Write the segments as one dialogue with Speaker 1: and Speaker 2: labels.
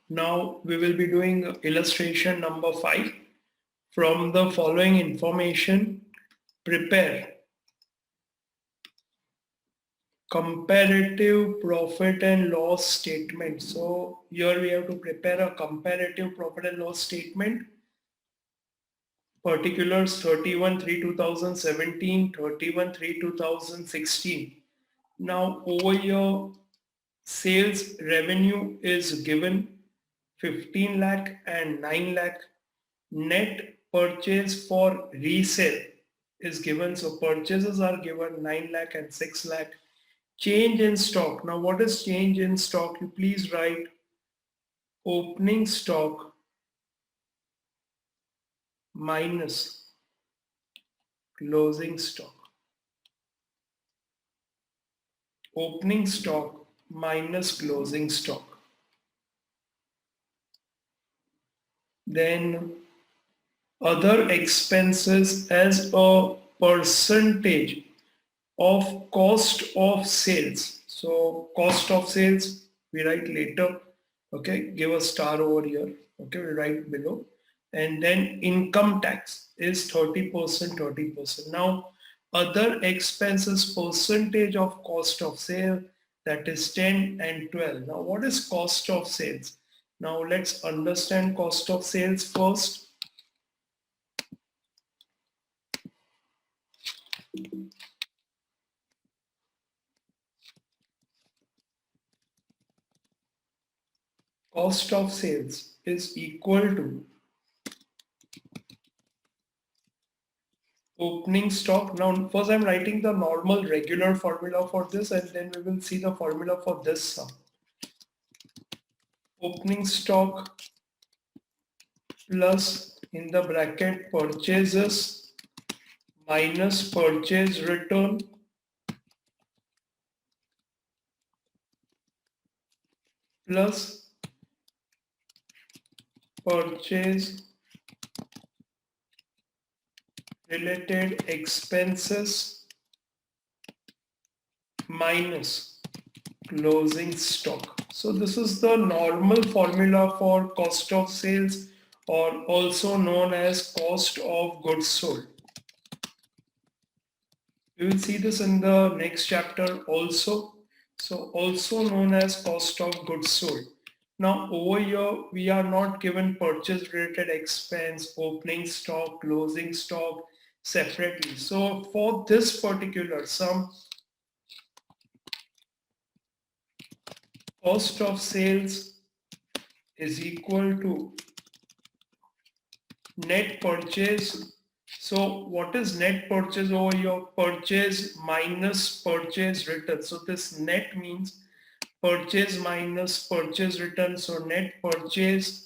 Speaker 1: Now we will be doing illustration number 5. From the following information, prepare comparative profit and loss statement. So here we have to prepare a comparative profit and loss statement. Particulars 31/3/2017, 31/3/2016. Now over here sales revenue is given 15 lakh and 9 lakh. Net purchase for resale is given. So purchases are given 9 lakh and 6 lakh. Change in stock. Now what is change in stock? You please write opening stock minus closing stock. Opening stock minus closing stock. Then other expenses as a percentage of cost of sales. So cost of sales we write later. Okay, give a star over here. Okay, we write below. And then income tax is 30%, 30%. Now other expenses percentage of cost of sale, that is 10 and 12. Now what is cost of sales? Now let's understand cost of sales first. Cost of sales is equal to opening stock. Now first I'm writing the normal regular formula for this, and then we will see the formula for this sum. Opening stock plus in the bracket purchases minus purchase return plus purchase related expenses minus closing stock. So this is the normal formula for cost of sales, or also known as cost of goods sold. We will see this in the next chapter also. So also known as cost of goods sold. Now over here we are not given purchase related expense, opening stock, closing stock separately. So for this particular sum, cost of sales is equal to net purchase. So what is net purchase over here? Purchase minus purchase return. So this net means purchase minus purchase return. So net purchase.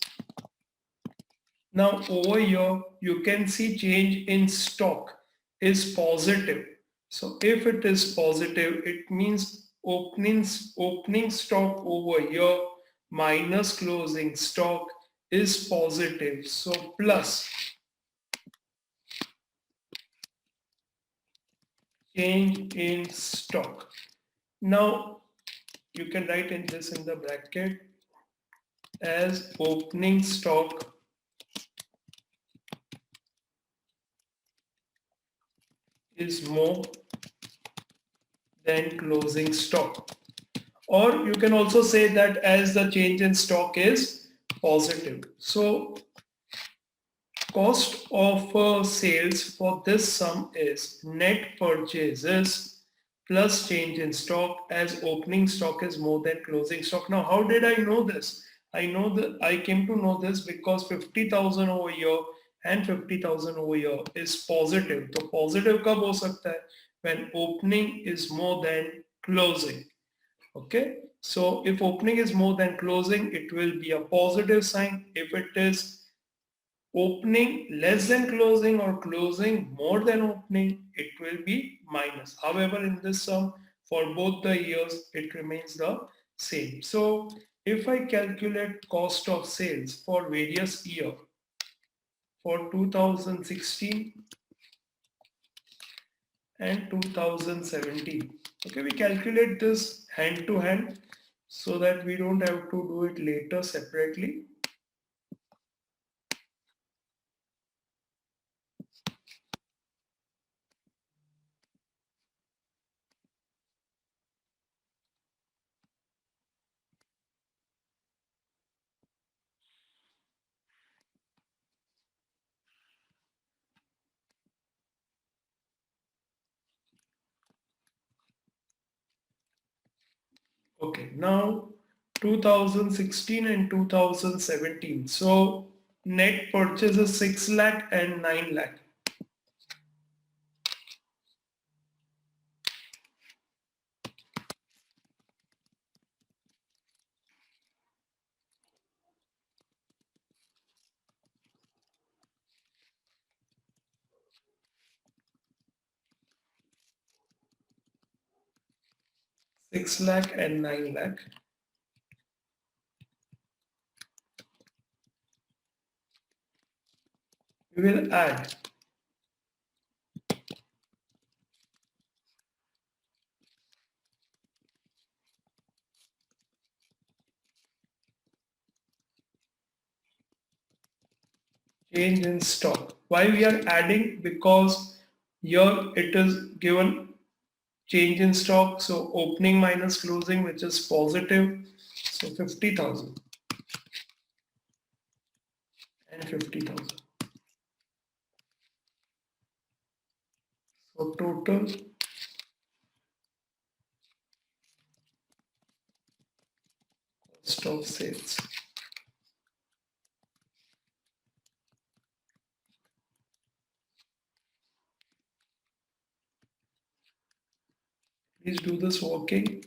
Speaker 1: Now over here you can see change in stock is positive. So if it is positive, it means opening stock over here minus closing stock is positive. So plus change in stock. Now you can write in this in the bracket as opening stock is more than closing stock. Or you can also say that as the change in stock is positive. So cost of sales for this sum is net purchases plus change in stock as opening stock is more than closing stock. Now how did I know this? I came to know this because 50,000 over here and 50,000 over here is positive. So positive कब हो सकता है? When opening is more than closing. Okay, so if opening is more than closing, it will be a positive sign. If it is opening less than closing or closing more than opening, it will be minus. However, in this sum, for both the years, it remains the same. So if I calculate cost of sales for various year for 2016 and 2017, okay, we calculate this hand to hand. so that we don't have to do it later separately. Okay, now 2016 and 2017. So net purchase is 6 lakh and 9 lakh. 6 lakh and 9 lakh. We will add change in stock. Why we are adding? Because here it is given change in stock. So opening minus closing, which is positive. So 50,000 and 50,000. So total cost of sales. Please do this working.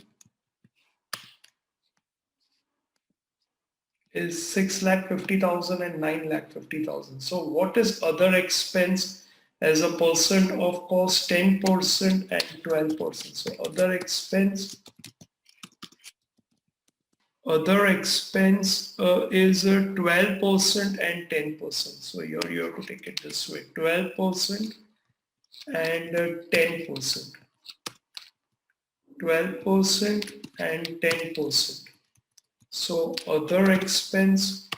Speaker 1: Is 6 lakh 50,000 and 9 lakh 50,000. So what is other expense as a percent of cost? 10% and 12%. So other expense is 12% and 10%. So here you have to take it this way: 12% and 10%. 12% and 10%. So other expense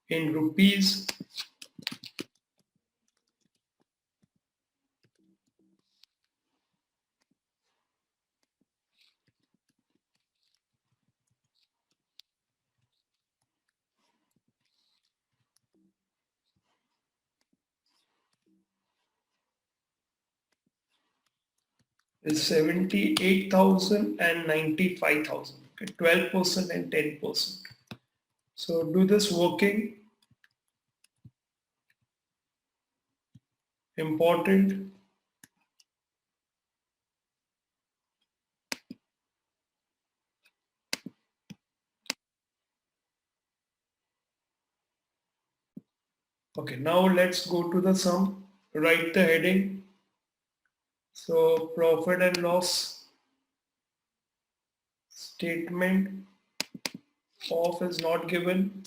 Speaker 1: in rupees is 78,000 and 95,000. Okay, 12% and 10%. So do this working. Important. Okay, now let's go to the sum. Write the heading. So profit and loss statement of is not given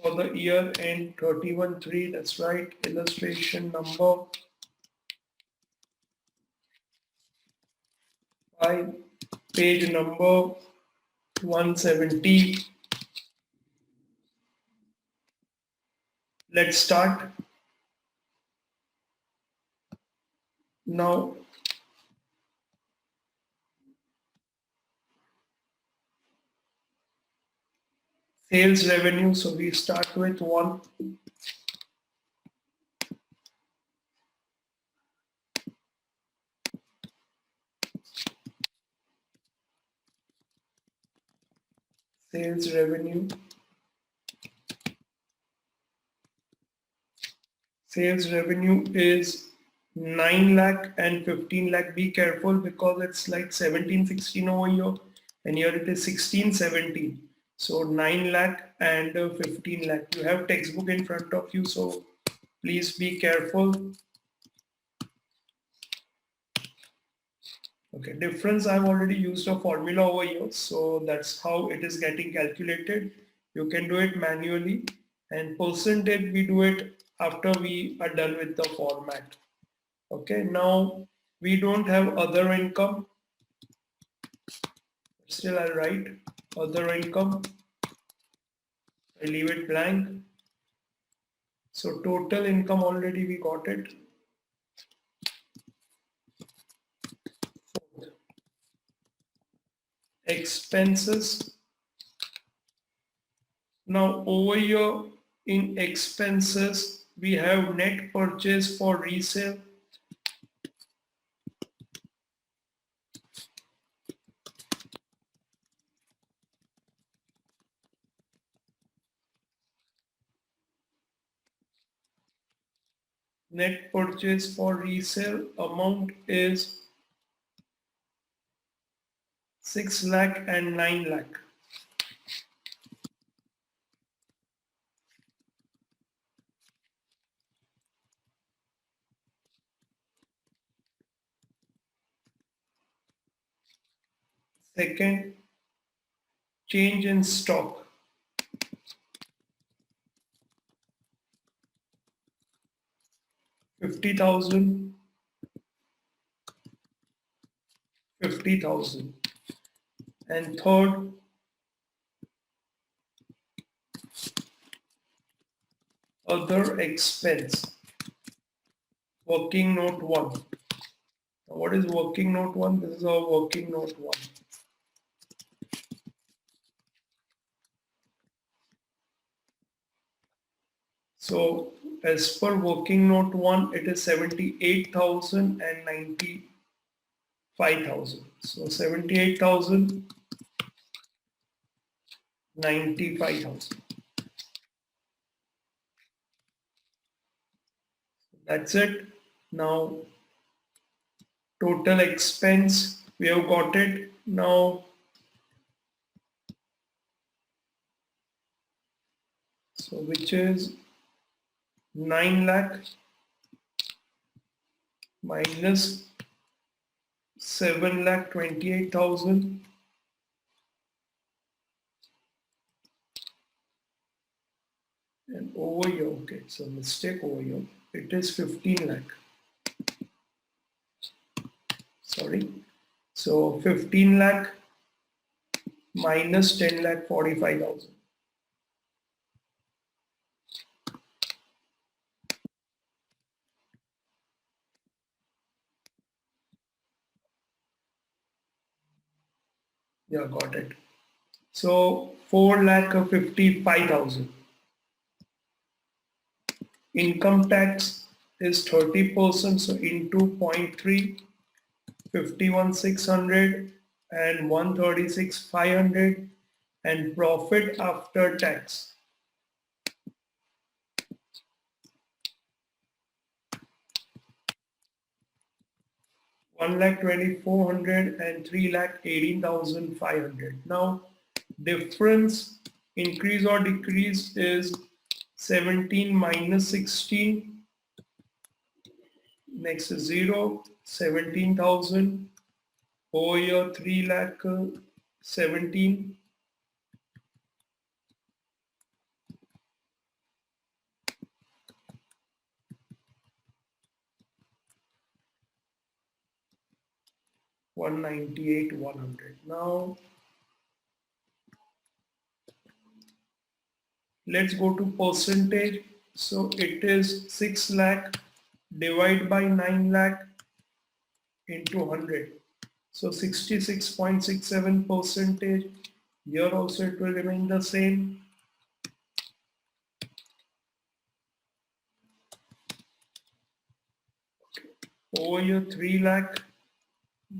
Speaker 1: for the year end 31/3. That's right. Illustration number 5, page number 170. Let's start. Now sales revenue. So we start with 1. Sales revenue. Sales revenue is 9 lakh and 15 lakh. Be careful because it's like 1716 over here and here it is 1617. So 9 lakh and 15 lakh. You have textbook in front of you, so please be careful. Okay, difference, I've already used a formula over here, so that's how it is getting calculated. You can do it manually, and percentage we do it after we are done with the format. Okay, now We don't have other income. Still I'll write other income. I leave it blank. So total income already we got it. Expenses. Now over here in expenses we have net purchase for resale. Net purchase for resale amount is 6 lakh and 9 lakh. Second, change in stock. $50,000, 50,000. And third, other expense. Working note 1. Now what is working note 1? This is our working note 1. So as per working note 1, it is 78,000 and 95,000. So 78,000, 95,000. That's it. Now total expense, we have got it. Now, so which is 9 lakh minus 7 lakh 28,000. And over here, okay, it's a mistake over here. It is 15 lakh. Sorry. So 15 lakh minus 10 lakh 45,000. Yeah, got it. So 4 lakh 55,000. Income tax is 30%, so into 0.3, 51,600 and 136,500, and profit after tax 1,24,000 and 3,18,500. Now difference, increase or decrease, is 17 minus 16. Next is 0, 17,000. Over here 3 lakh 17. One 98 100. Now let's go to percentage. So it is 6 lakh divided by 9 lakh into 100. So 66.67 percentage. Here also it will remain the same. Over here 3 lakh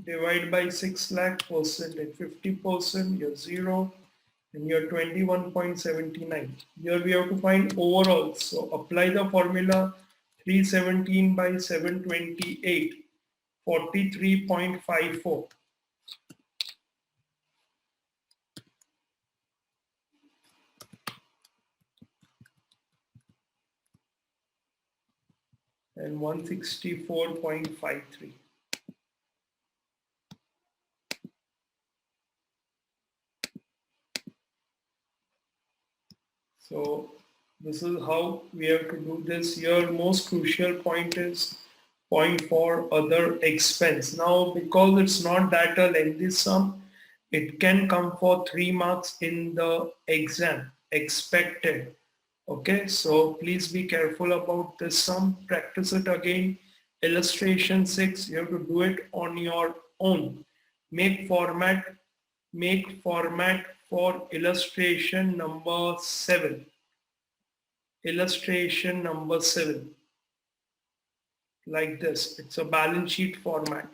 Speaker 1: divided by 6 lakh percentage, 50%, you're 0, and you're 21.79. Here we have to find overall. So apply the formula, 317 by 728, 43.54. And 164.53. So this is how we have to do this. Here most crucial point is point for other expense. Now, because it's not that a lengthy sum, it can come for 3 marks in the exam, expected. Okay, so please be careful about this sum. Practice it again. Illustration 6, you have to do it on your own. Make format, make format for illustration number 7. Illustration number 7. Like this. It's a balance sheet format.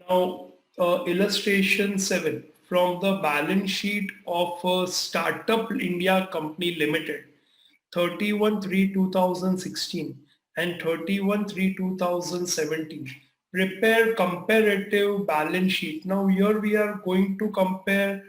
Speaker 1: Now, illustration 7 from the balance sheet of Startup India Company Limited, 31/3/2016 and 31/3/2017. Prepare comparative balance sheet. Now here we are going to compare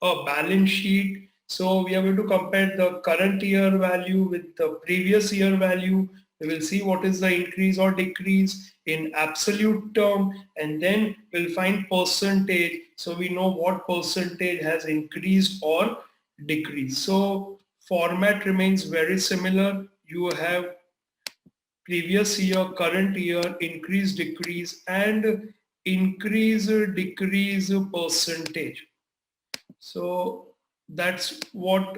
Speaker 1: a balance sheet. So we are going to compare the current year value with the previous year value. We will see what is the increase or decrease in absolute term, and then we'll find percentage. So we know what percentage has increased or decreased. So format remains very similar. You have previous year, current year, increase, decrease, and increase, decrease percentage. So that's what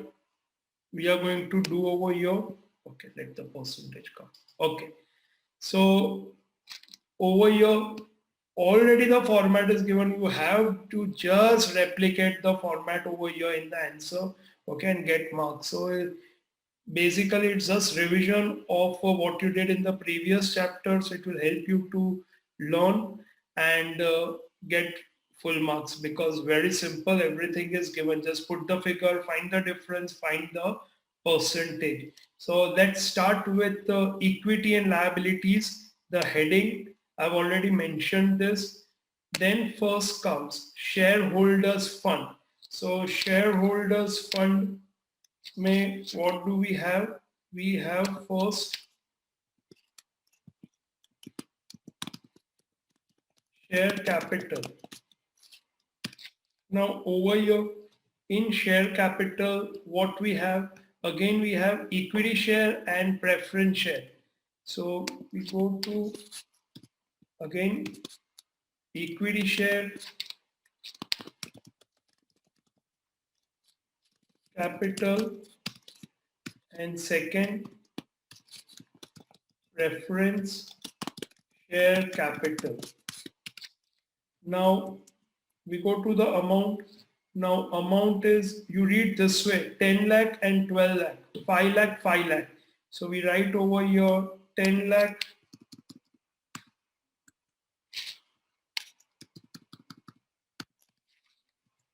Speaker 1: we are going to do over here. Okay, let the percentage come. Okay, so over here, already the format is given. You have to just replicate the format over here in the answer, okay, and get marks. So basically it's just revision of what you did in the previous chapters. It will help you to learn and get full marks, because very simple, everything is given. Just put the figure, find the difference, find the percentage. So let's start with equity and liabilities. The heading, I've already mentioned this. Then first comes shareholders fund. So shareholders fund, what do we have? We have first share capital. Now over here in share capital, what we have? Again, we have equity share and preference share. So we go to, again, equity share, capital, and second, preference share capital. Now we go to the amount. Now amount is, you read this way, 10 lakh and 12 lakh, 5 lakh, 5 lakh. So we write over here 10 lakh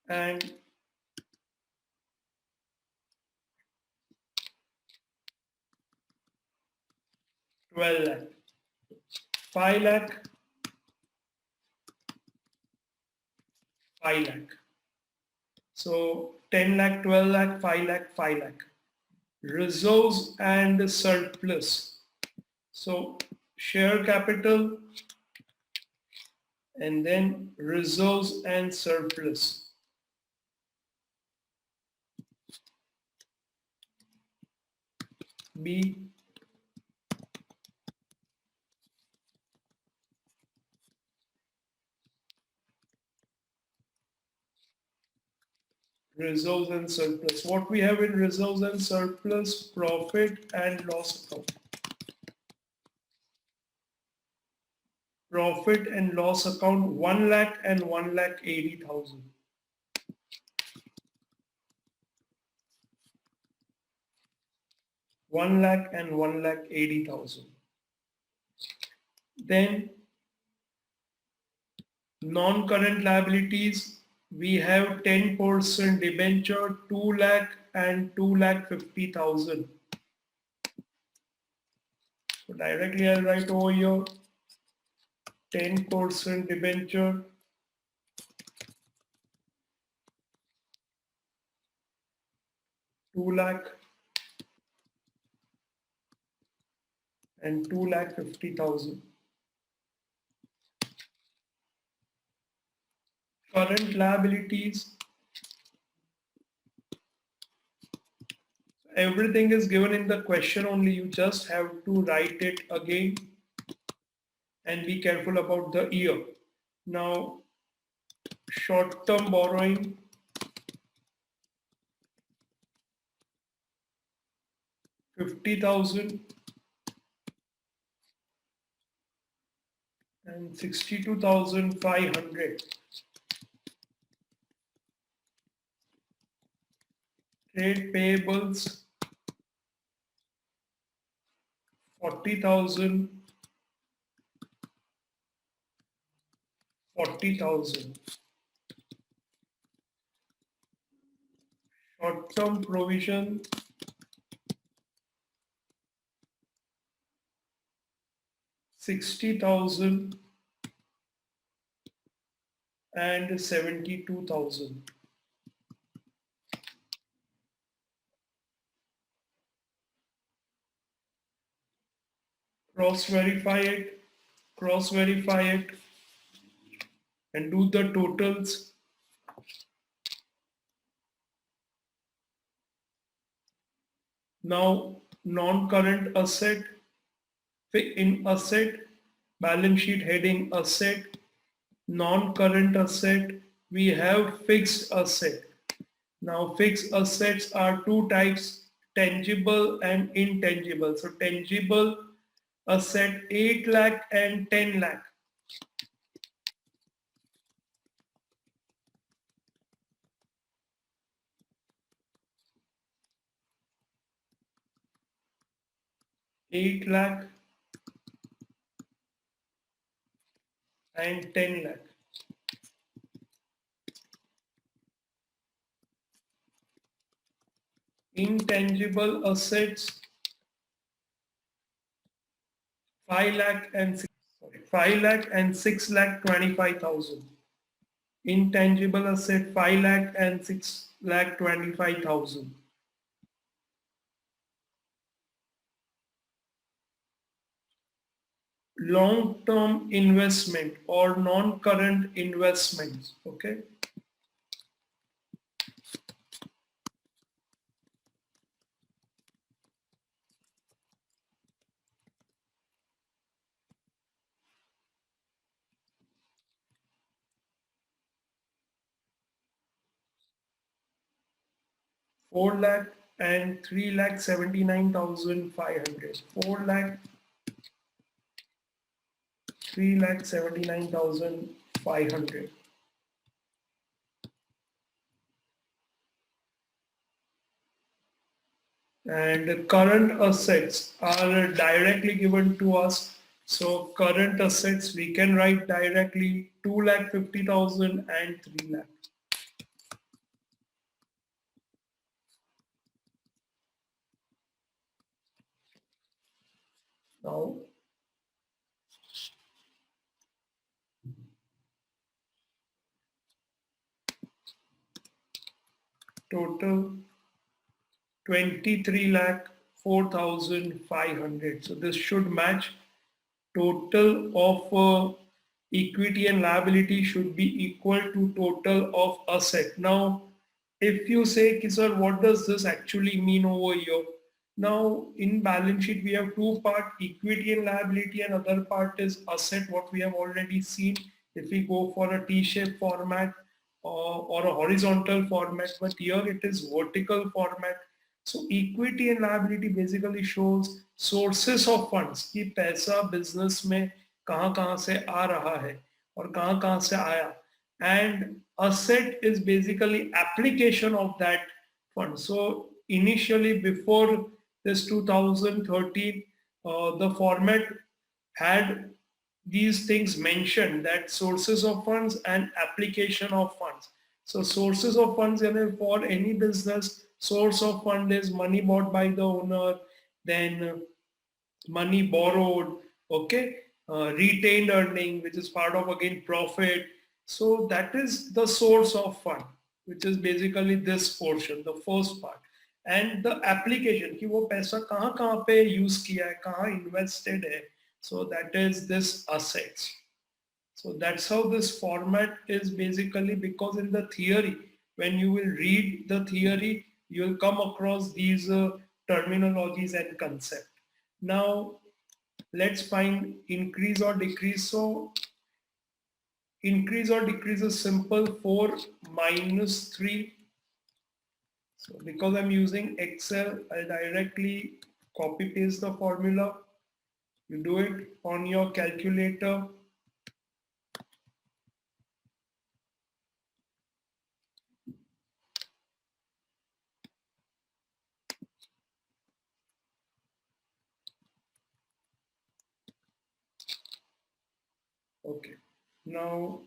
Speaker 1: and 12 lakh, 5 lakh, 5 lakh. So 10 lakh, 12 lakh, 5 lakh, 5 lakh. Reserves and surplus. So share capital and then reserves and surplus. B, reserves and surplus. What we have in reserves and surplus? Profit and loss account. Profit and loss account, 1 lakh and 1,80,000. 1 lakh and 1,80,000. Then non-current liabilities, we have 10% debenture, 2 lakh and 2,50,000. So directly I'll write over here 10% debenture, 2 lakh and 2,50,000. Current liabilities, Everything is given in the question only. You just have to write it again and be careful about the year. Now, short-term borrowing, 50,000 and 62,500. Trade payables, 40,000, 40,000. Short-term provision, 60,000 and 72,000. Cross verify it, and do the totals. Now, non-current asset, in asset, balance sheet heading asset, non-current asset, we have fixed asset. Now, fixed assets are two types, tangible and intangible. So, tangible asset 8 lakh and 10 lakh. 8 lakh and 10 lakh. Intangible assets 5 lakh and 5 lakh and 6 lakh 25,000. Intangible asset 5 lakh and 6 lakh 25,000. Long-term investment or non-current investments. Okay. 4 lakh and 3 lakh 79,500. 4 lakh, 3 lakh 79,500. And current assets are directly given to us. So current assets we can write directly 2 lakh 50,000 and 3 lakh. Now total 23 lakh 4,500. So this should match. Total of equity and liability should be equal to total of asset. Now, if you say, sir, what does this actually mean over here? Now, in balance sheet, we have two part, equity and liability, and other part is asset, what we have already seen. If we go for a T-shaped format or a horizontal format, but here it is vertical format. So equity and liability basically shows sources of funds कि पैसा business में कहाँ से आ रहा है और कहाँ से आया, and asset is basically application of that fund. So initially before this 2013, the format had these things mentioned, that sources of funds and application of funds. So sources of funds, for any business, source of fund is money bought by the owner, then money borrowed, okay, retained earning, which is part of again profit. So that is the source of fund, which is basically this portion, the first part. And the application कि वो पैसा कहाँ पे use किया है, कहाँ invested है. So that is this assets. So that's how this format is basically, because in the theory, when you will read the theory, you will come across these terminologies and concept. Now let's find increase or decrease. So increase or decrease is simple, 4 minus 3. So because I'm using Excel, I'll directly copy paste the formula. You do it on your calculator. Okay. Now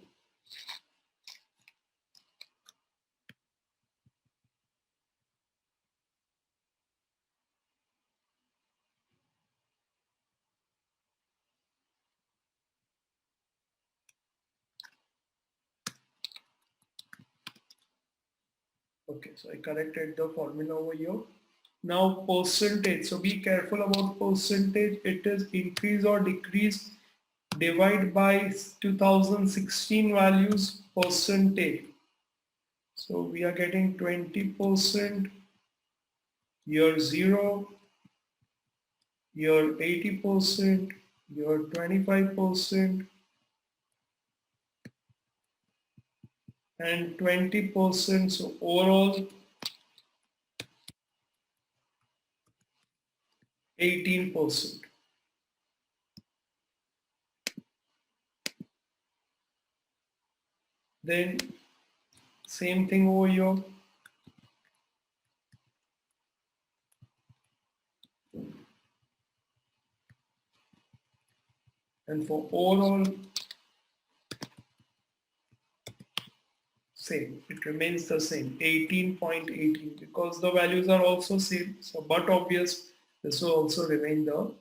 Speaker 1: okay, so I corrected the formula over here. Now percentage. So be careful about percentage. It is increase or decrease. Divide by 2016 values percentage. So we are getting 20%, year 0, year 80%, year 25%, and 20%. So overall 18%. Then same thing over here. And for overall, same. It remains the same, 18.18, because the values are also same. So, but obvious, this will also remain the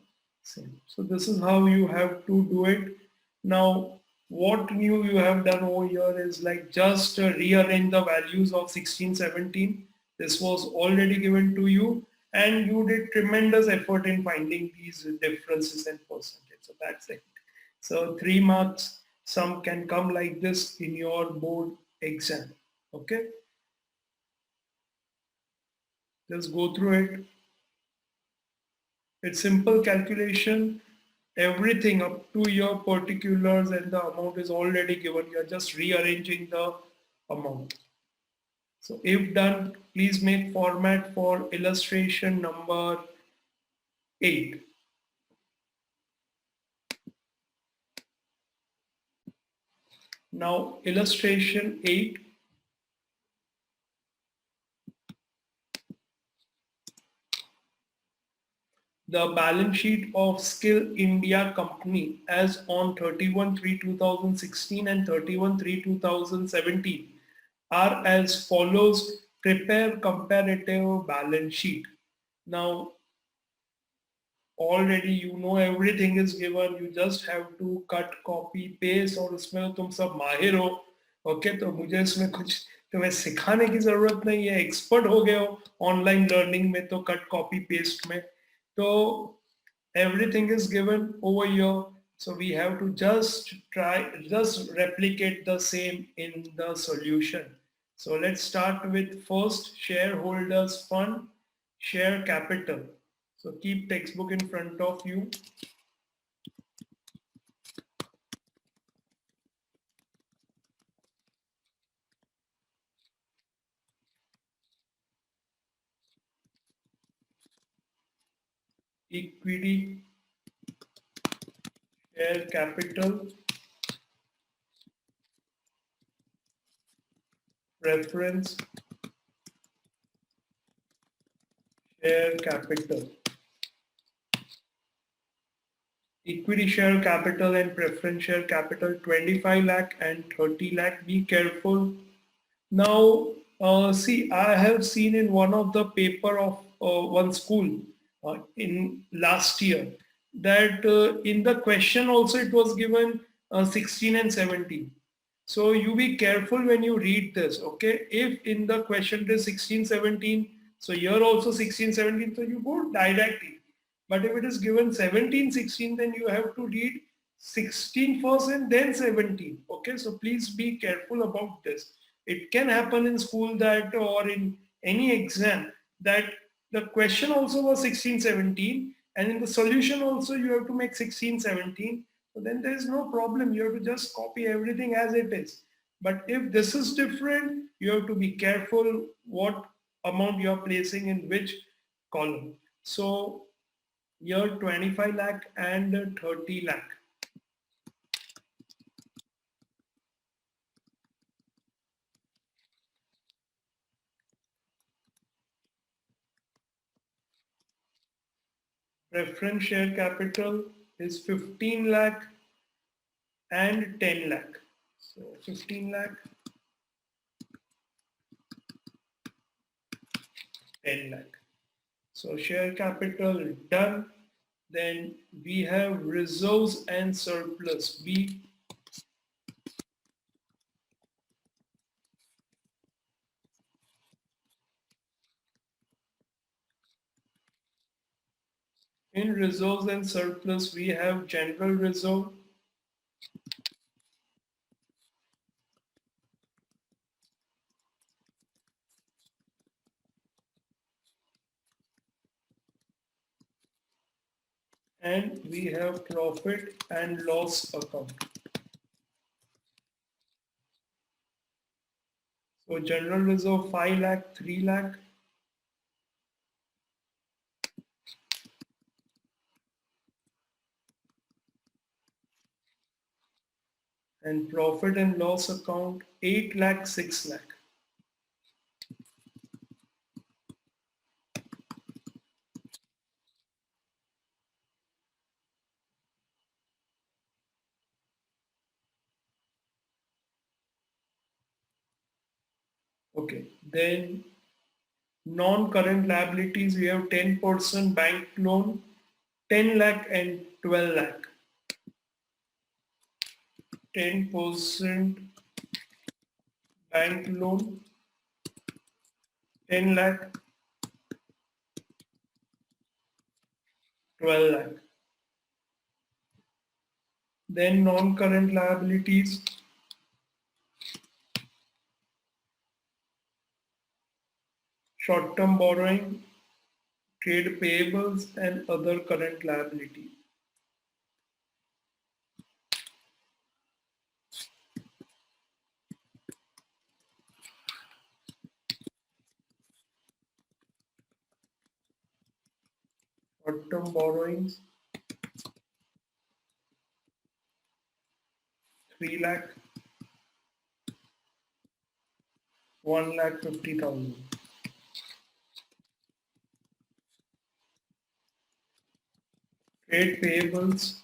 Speaker 1: same. So this is how you have to do it. Now, what new you have done over here is like just rearrange the values of 16, 17. This was already given to you, and you did tremendous effort in finding these differences in percentage. So that's it. So 3 marks, some can come like this in your board exam. Okay, just go through it. It's simple calculation. Everything up to your particulars and the amount is already given. You are just rearranging the amount. So if done, please make format for illustration number 8. Now illustration 8. The balance sheet of Skill India Company as on 31/3/2016 and 31/3/2017 are as follows. Prepare comparative balance sheet. Now already you know everything is given, you just have to cut copy paste और उसमें तो तुम सब माहिर हो. Okay, तो मुझे इसमें कुछ तुम्हें सिखाने की जरूरत नहीं है, एक्सपर्ट हो गए हो ऑनलाइन लर्निंग में, तो कट कॉपी पेस्ट में तो everything is given over here. So we have to just replicate the same in the solution. So let's start with first shareholders fund, share capital. So keep textbook in front of you. Equity, share capital, preference, share capital. Equity share capital and preference share capital 25 lakh and 30 lakh. Be careful. Now, see, I have seen in one of the paper of one school in last year that in the question also it was given 16 and 17. So you be careful when you read this, okay? If in the question it is 16, 17, so here also 16, 17, so you go directly. But if it is given 17, 16, then you have to read 16 first and then 17. Okay, so please be careful about this. It can happen in school that or in any exam that The question also was 16, 17, and in the solution also you have to make 16, 17. So then there is no problem. You have to just copy everything as it is. But if this is different, you have to be careful what amount you are placing in which column. So here 25 lakh and 30 lakh. Preference share capital is 15 lakh and 10 lakh. So 15 lakh, 10 lakh. So share capital done. Then we have reserves and surplus. B. In reserves and surplus, we have general reserve, and we have profit and loss account. So general reserve 5 lakh, 3 lakh, and profit and loss account 8 lakh, 6 lakh. Okay, then non-current liabilities, we have 10% bank loan, 10 lakh and 12 lakh. 10% bank loan, 10 lakh, 12 lakh. Then non-current liabilities, short-term borrowing, trade payables and other current liabilities. Short-term borrowings, 3 lakh, 1,50,000. Trade payables,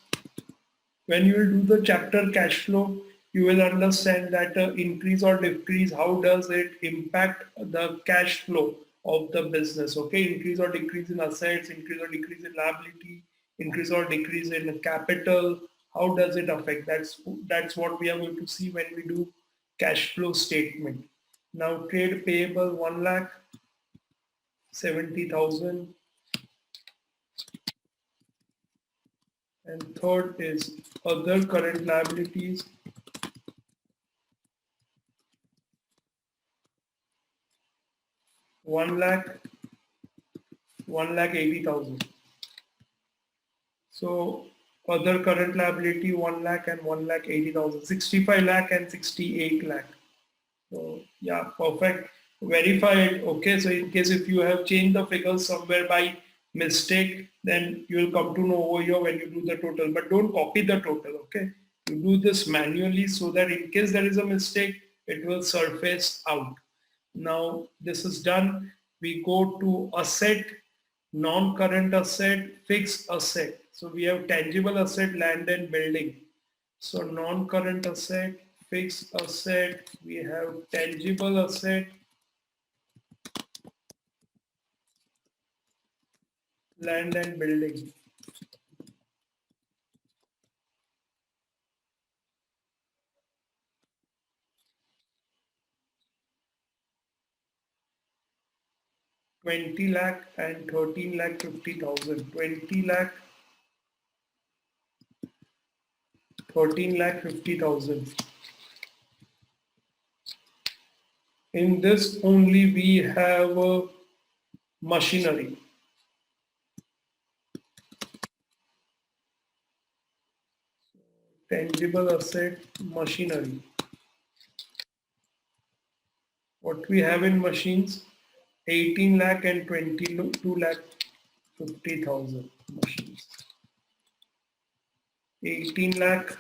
Speaker 1: when you will do the chapter cash flow, you will understand that increase or decrease, how does it impact the cash flow of the business. Okay, increase or decrease in assets, increase or decrease in liability, increase or decrease in capital, how does it affect? That's what we are going to see when we do cash flow statement. Now trade payable 1 lakh 70,000, and third is other current liabilities, 1 lakh 1,80,000. So other current liability 1 lakh and 1,80,000, 65 lakh and 68 lakh. So yeah, perfect. Verified. Okay, so in case if you have changed the figures somewhere by mistake, then you will come to know over here when you do the total. But don't copy the total. Okay, you do this manually so that in case there is a mistake, it will surface out. Now this is done. We go to asset, non-current asset, fixed asset. So we have tangible asset, land and building. So non-current asset, fixed asset, we have tangible asset, land and building. Twenty lakh and 13 lakh 50,000. 20 lakh, 13 lakh 50,000. In this only we have machinery. Tangible asset, machinery. What we have in machines, 18 lakh and 22 lakh 50,000 machines. 18 lakh,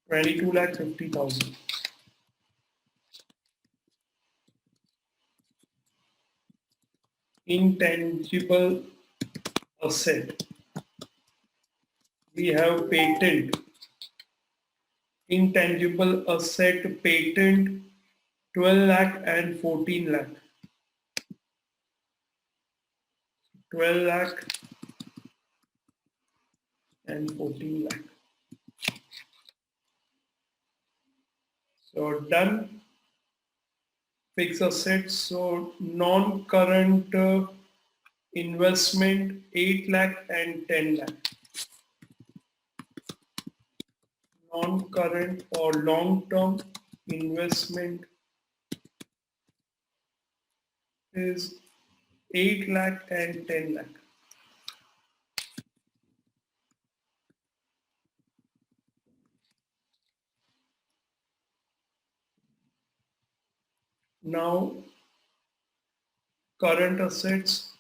Speaker 1: 22 lakh 50,000. Intangible asset. We have patent. Intangible asset patent 12 lakh and 14 lakh. 12 lakh and 14 lakh. So done. Fixed assets. So non-current investment 8 lakh and 10 lakh. Non-current or long-term investment is 8 lakh and 10 lakh. Now current assets,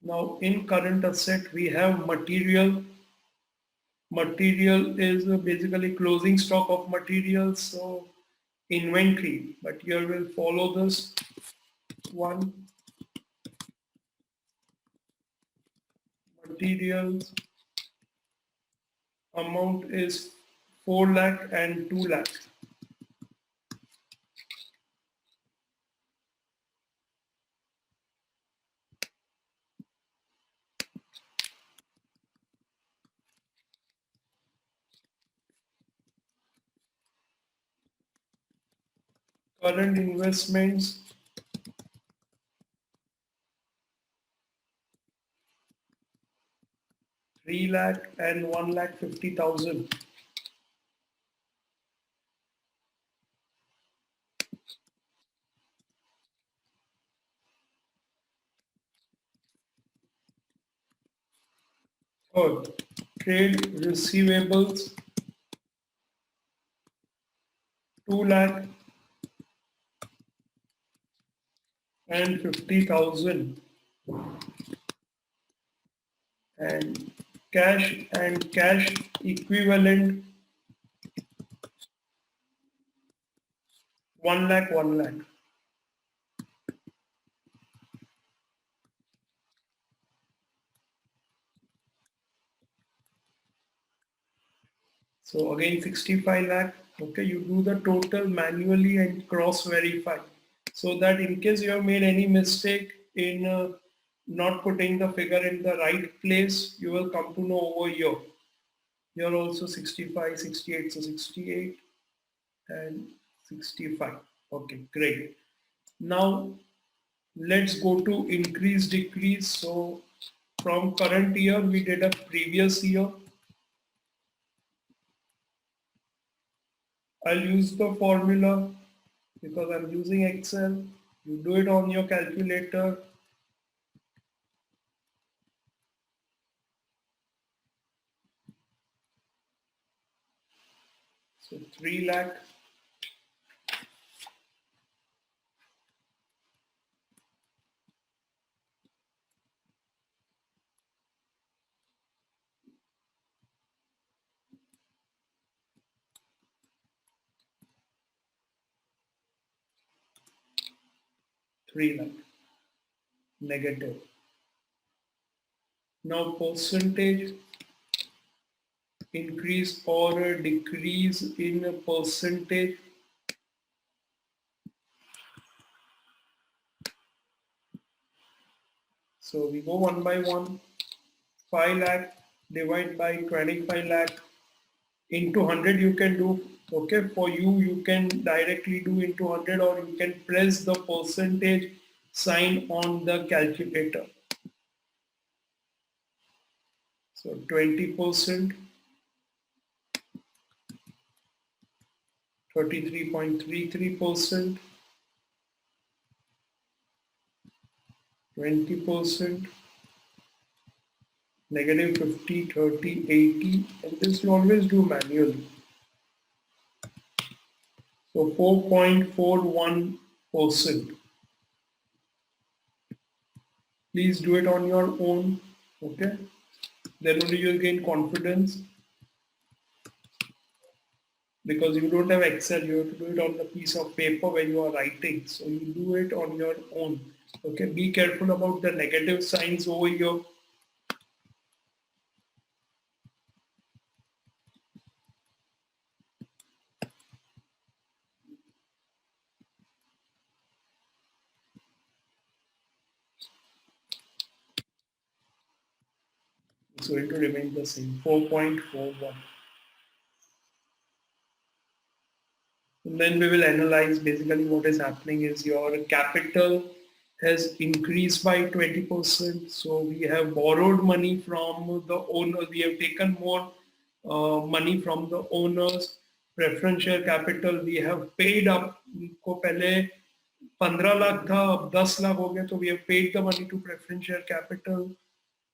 Speaker 1: now in current asset we have material. Material is basically closing stock of materials, so inventory, but here we'll follow this one. Materials amount is 4 lakh and 2 lakh. Current investments 3 lakh and 1 lakh 50,000. Third, trade receivables 2 lakh and 50,000, and cash equivalent 1 lakh 1 lakh. So again 65 lakh. Okay, you do the total manually and cross verify, so that in case you have made any mistake in not putting the figure in the right place, you will come to know over here. Here also 65, 68, so 68 and 65. Okay, great. Now let's go to increase decrease. So from current year we did a previous year. I'll use the formula because I'm using Excel. You do it on your calculator. So 3 lakh negative. Now percentage increase or a decrease in a percentage. So we go one by one. 5 lakh divided by 25 lakh into 100 you can do. Okay, for you can directly do into 100, or you can press the percentage sign on the calculator. So 20%, 33.33%, 20%, negative 50, 30, 80, and this you always do manually. So 4.41%. Please do it on your own, okay? Then only you'll gain confidence, because you don't have Excel, you have to do it on the piece of paper where you are writing. So you do it on your own, okay? Be careful about the negative signs over here. It's going to remain the same, 4.41. And then we will analyze basically what is happening is your capital has increased by 20%. So we have borrowed money from the owner. We have taken more money from the owners. Preference share capital we have paid up. को पहले 15 लाख था, अब 10 लाख हो गया, तो we have paid the money to preference share capital.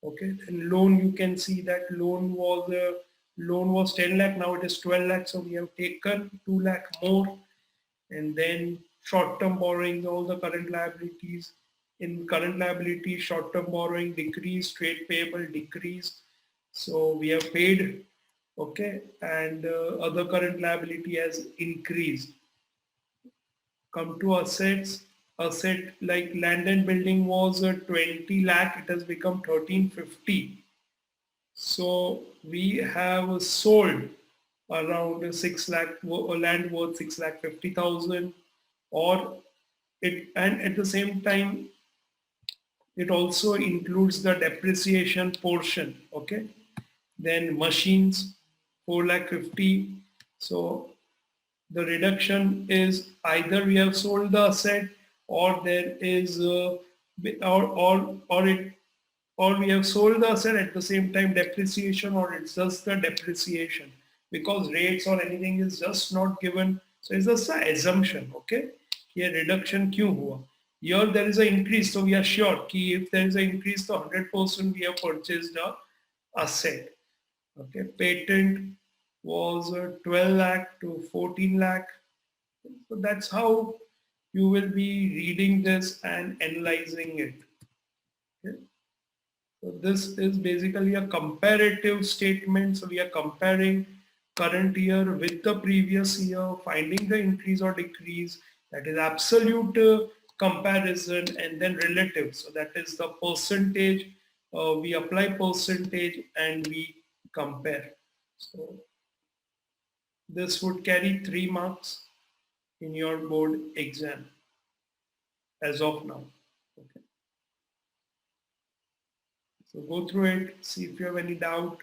Speaker 1: Okay, and loan, you can see that loan was 10 lakh, now it is 12 lakh, so we have taken 2 lakh more. And then short-term borrowing, all the current liabilities. In current liabilities, short-term borrowing decreased, trade payable decreased, so we have paid, okay, and other current liability has increased. Come to assets. Asset like land and building was 20 lakh, it has become 1350. So we have sold around 6 lakh land worth 6 lakh 50,000, or it, and at the same time it also includes the depreciation portion, okay? Then machines 4 lakh 50. So the reduction is either we have sold the asset, or there is or it, or we have sold the asset at the same time depreciation, or it's just the depreciation, because rates or anything is just not given, so it's just an assumption, okay? Here reduction क्यों हुआ? Here there is an increase, so we are sure कि if there is an increase, तो 100% we have purchased a asset. Okay, patent was 12 lakh to 14 lakh. So that's how you will be reading this and analyzing it. Okay. So this is basically a comparative statement. So we are comparing current year with the previous year, finding the increase or decrease. That is absolute comparison, and then relative. So that is the percentage. We apply percentage and we compare. So this would carry 3 marks in your board exam as of now. Okay. So go through it, see if you have any doubt.